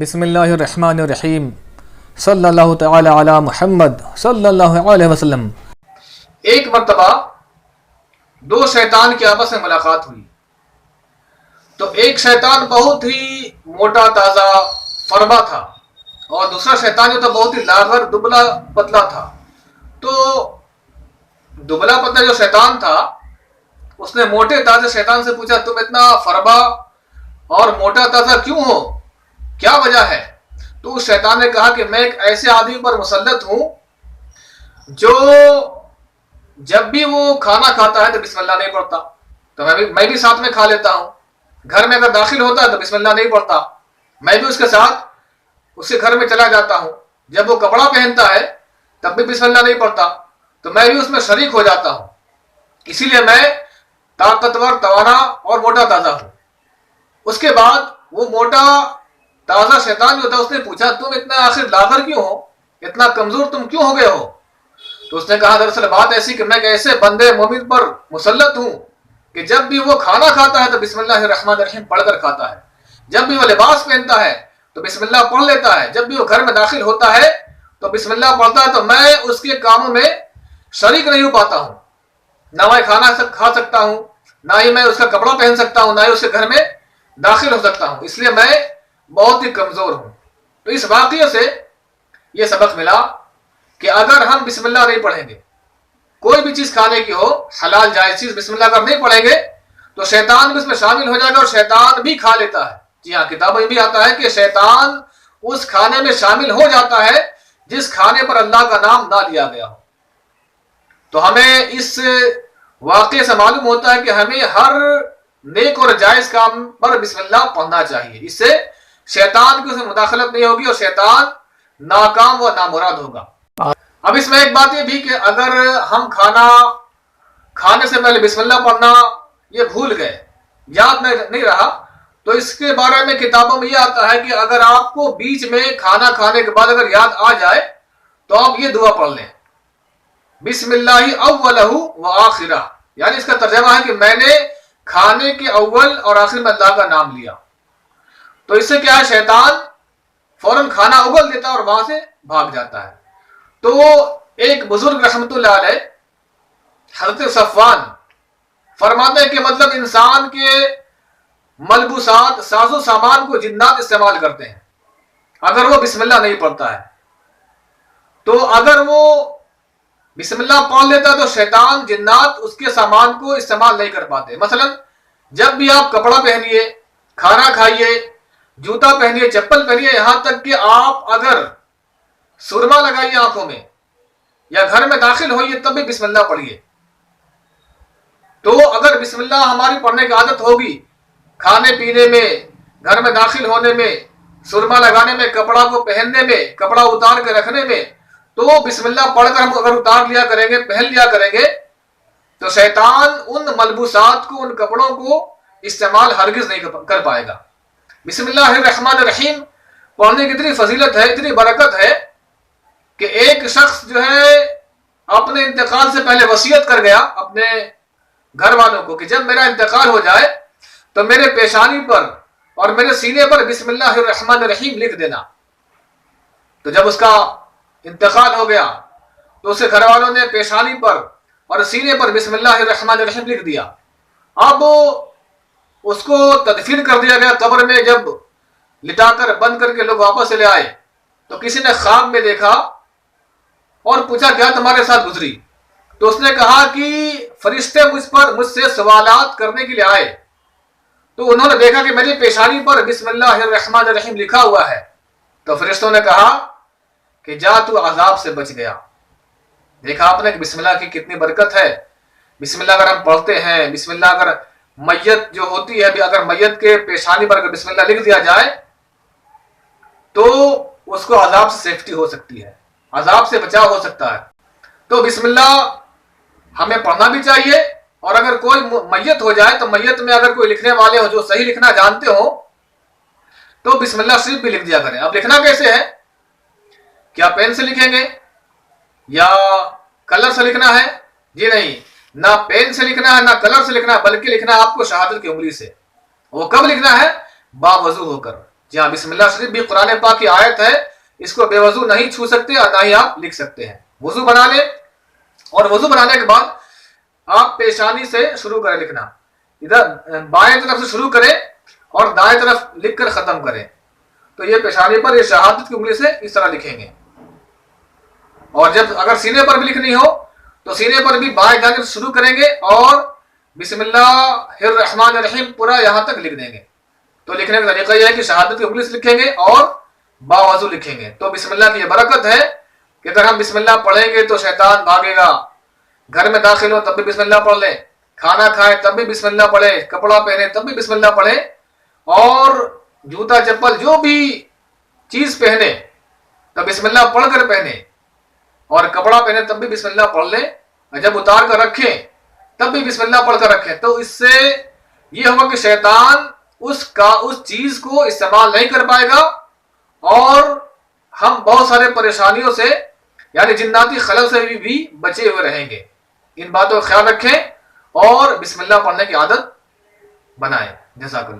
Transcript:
بسم اللہ الرحمن الرحیم صلی اللہ تعالی علی محمد صلی اللہ علیہ وسلم۔ ایک مرتبہ دو شیطان کی آپس میں ملاقات ہوئی تو ایک شیطان بہت ہی موٹا تازہ فربا تھا اور دوسرا شیطان جو تھا بہت ہی لاغر دبلا پتلا تھا۔ تو دبلا پتلا جو شیطان تھا اس نے موٹے تازے شیطان سے پوچھا، تم اتنا فربا اور موٹا تازہ کیوں ہو، کیا وجہ ہے؟ تو اس شیطان نے کہا کہ میں ایک ایسے آدمی پر مسلط ہوں جو جب بھی وہ کھانا کھاتا ہے تو بسم اللہ نہیں پڑھتا، تو میں بھی ساتھ میں کھا لیتا ہوں۔ گھر میں اگر داخل ہوتا ہے تو بسم اللہ نہیں پڑھتا، میں بھی اس کے ساتھ اس کے گھر میں چلا جاتا ہوں۔ جب وہ کپڑا پہنتا ہے تب بھی بسم اللہ نہیں پڑھتا، تو میں بھی اس میں شریک ہو جاتا ہوں۔ اسی لیے میں طاقتور، توانا اور موٹا تازہ ہوں۔ اس کے بعد وہ موٹا تازہ شیطان جو تھا اس نے پوچھا، تم اتنا آخر لاغر کیوں ہو، اتنا کمزور تم کیوں ہو گئے ہو؟ تو اس نے کہا دراصل بات ایسی کہ میں ایک ایسے بندے مومن پر مسلط ہوں کہ جب بھی وہ کھانا کھاتا ہے تو بسم اللہ الرحمن الرحیم پڑھ کر کھاتا ہے، جب بھی وہ لباس پہنتا ہے تو بسم اللہ پڑھ لیتا ہے، جب بھی وہ گھر میں داخل ہوتا ہے تو بسم اللہ پڑھتا ہے، تو میں اس کے کاموں میں شریک نہیں ہو پاتا ہوں، نہ میں کھانا کھا سکتا ہوں، نہ ہی میں اس کا کپڑا پہن سکتا ہوں، نہ ہی اس کے گھر میں داخل ہو سکتا ہوں، اس لیے میں بہت ہی کمزور ہوں۔ تو اس واقعے سے یہ سبق ملا کہ اگر ہم بسم اللہ نہیں پڑھیں گے، کوئی بھی چیز کھانے کی ہو، حلال جائز چیز، بسم اللہ اگر نہیں پڑھیں گے تو شیطان بھی اس میں شامل ہو جائے گا اور شیطان بھی کھا لیتا ہے۔ جی ہاں، کتابوں میں بھی آتا ہے کہ شیطان اس کھانے میں شامل ہو جاتا ہے جس کھانے پر اللہ کا نام نہ لیا گیا ہو۔ تو ہمیں اس واقعے سے معلوم ہوتا ہے کہ ہمیں ہر نیک اور جائز کام پر بسم اللہ پڑھنا چاہیے، اس سے شیطان کی اس میں مداخلت نہیں ہوگی اور شیطان ناکام و نامراد ہوگا۔ اب اس میں ایک بات یہ بھی کہ اگر ہم کھانے سے پہلے بسم اللہ پڑھنا یہ بھول گئے، یاد نہیں رہا، تو اس کے بارے میں کتابوں میں یہ آتا ہے کہ اگر آپ کو بیچ میں کھانا کھانے کے بعد اگر یاد آ جائے تو آپ یہ دعا پڑھ لیں، بسم اللہ اولہ و آخرہ، یعنی اس کا ترجمہ ہے کہ میں نے کھانے کے اول اور آخر میں اللہ کا نام لیا۔ تو اس سے کیا ہے، شیطان فوراً کھانا اگل دیتا ہے اور وہاں سے بھاگ جاتا ہے۔ تو ایک بزرگ رحمت اللہ علیہ حضرت صفوان فرماتے ہیں کہ مطلب انسان کے ملبوسات، ساز و سامان کو جنات استعمال کرتے ہیں اگر وہ بسم اللہ نہیں پڑھتا ہے، تو اگر وہ بسم اللہ پڑھ لیتا ہے تو شیطان، جنات اس کے سامان کو استعمال نہیں کر پاتے۔ مثلا جب بھی آپ کپڑا پہنیے، کھانا کھائیے، جوتا پہنیے، چپل پہنیے، یہاں تک کہ آپ اگر سرما لگائیے آنکھوں میں یا گھر میں داخل ہوئیے تب بھی بسم اللہ پڑھیے۔ تو اگر بسم اللہ ہماری پڑھنے کی عادت ہوگی، کھانے پینے میں، گھر میں داخل ہونے میں، سرما لگانے میں، کپڑا کو پہننے میں، کپڑا اتار کے رکھنے میں، تو بسم اللہ پڑھ کر ہم اگر اتار لیا کریں گے، پہن لیا کریں گے، تو شیطان ان ملبوسات کو، ان کپڑوں کو استعمال ہرگز نہیں کر پائے گا۔ بسم اللہ الرحمن الرحیم پڑھنے کی اتنی فضیلت ہے، اتنی برکت ہے کہ ایک شخص جو ہے اپنے انتقال سے پہلے وصیت کر گیا اپنے گھر والوں کو کہ جب میرا انتقال ہو جائے تو میرے پیشانی پر اور میرے سینے پر بسم اللہ الرحمن الرحیم لکھ دینا۔ تو جب اس کا انتقال ہو گیا تو اس کے گھر والوں نے پیشانی پر اور سینے پر بسم اللہ الرحمن الرحیم لکھ دیا۔ اب اس کو تدفین کر دیا گیا قبر میں، جب لٹا کر بند کر کے لوگ واپس لے آئے تو کسی نے خواب میں دیکھا اور پوچھا کیا تمہارے ساتھ گزری؟ تو اس نے کہا کہ فرشتے مجھ سے سوالات کرنے کے لیے آئے، تو انہوں نے دیکھا کہ میری پیشانی پر بسم اللہ الرحمن الرحیم لکھا ہوا ہے، تو فرشتوں نے کہا کہ جا تو عذاب سے بچ گیا۔ دیکھا آپ نے کہ بسم اللہ کی کتنی برکت ہے۔ بسم اللہ اگر ہم پڑھتے ہیں، بسم اللہ اگر میت جو ہوتی ہے، اگر میت کے پیشانی پر اگر بسم اللہ لکھ دیا جائے تو اس کو عذاب سے سیفٹی ہو سکتی ہے، عذاب سے بچاؤ ہو سکتا ہے۔ تو بسم اللہ ہمیں پڑھنا بھی چاہیے، اور اگر کوئی میت ہو جائے تو میت میں اگر کوئی لکھنے والے ہو جو صحیح لکھنا جانتے ہو تو بسم اللہ شریف بھی لکھ دیا کریں۔ اب لکھنا کیسے ہے؟ کیا پین سے لکھیں گے یا کلر سے لکھنا ہے؟ جی نہیں، نہ پین سے لکھنا ہے نہ کلر سے لکھنا ہے، بلکہ لکھنا ہے آپ کو شہادت کی انگلی سے۔ وہ کب لکھنا ہے؟ باوضو ہو کر، جی ہاں، بسم اللہ شریف بھی قرآن پاک کی آیت ہے، اس کو بے وضو نہیں چھو سکتے اور نہ ہی آپ لکھ سکتے ہیں۔ وضو بنا لیں اور وضو بنانے کے بعد آپ پیشانی سے شروع کریں لکھنا، ادھر بائیں طرف سے شروع کریں اور دائیں طرف لکھ کر ختم کریں۔ تو یہ پیشانی پر یہ شہادت کی انگلی سے اس طرح لکھیں گے، اور جب اگر سینے پر بھی لکھنی ہو تو سینے پر بھی بائیں جانب شروع کریں گے اور بسم اللہ الرحمن الرحیم پورا یہاں تک لکھ دیں گے۔ تو لکھنے کا طریقہ یہ ہے کہ شہادت کی انگلی سے لکھیں گے اور باوضو لکھیں گے۔ تو بسم اللہ کی یہ برکت ہے کہ اگر ہم بسم اللہ پڑھیں گے تو شیطان بھاگے گا، گھر میں داخل ہو تب بھی بسم اللہ پڑھ لیں، کھانا کھائیں تب بھی بسم اللہ پڑھیں، کپڑا پہنے تب بھی بسم اللہ پڑھیں، اور جوتا چپل جو بھی چیز پہنے تو بسم اللہ پڑھ کر پہنے، اور کپڑا پہنے تب بھی بسم اللہ پڑھ لیں، اور جب اتار کر رکھیں تب بھی بسم اللہ پڑھ کر رکھیں۔ تو اس سے یہ ہوگا کہ شیطان اس چیز کو استعمال نہیں کر پائے گا، اور ہم بہت سارے پریشانیوں سے یعنی جناتی خلل سے بھی بچے ہوئے رہیں گے۔ ان باتوں کا خیال رکھیں اور بسم اللہ پڑھنے کی عادت بنائیں۔ جزاک اللہ۔